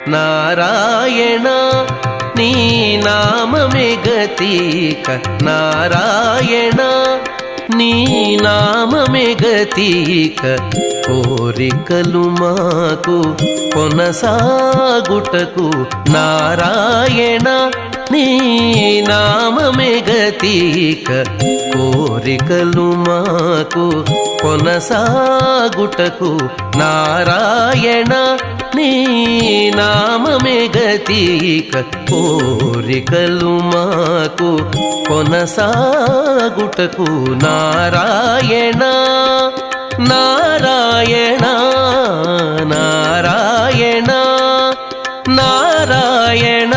నారాయణ నీ నామమే గతిక నారాయణ నీ నామమే గతిక కోరికలు మాకు కొనసాగుటకు నారాయణ నీ నామమే గతిక కోరికలు మాకు కొనసాగుటకు నారాయణ నీ నామమే గతిక కోరికలు మాకు కొనసాగుటకు నారాయణ నారాయణ నారాయణ నారాయణ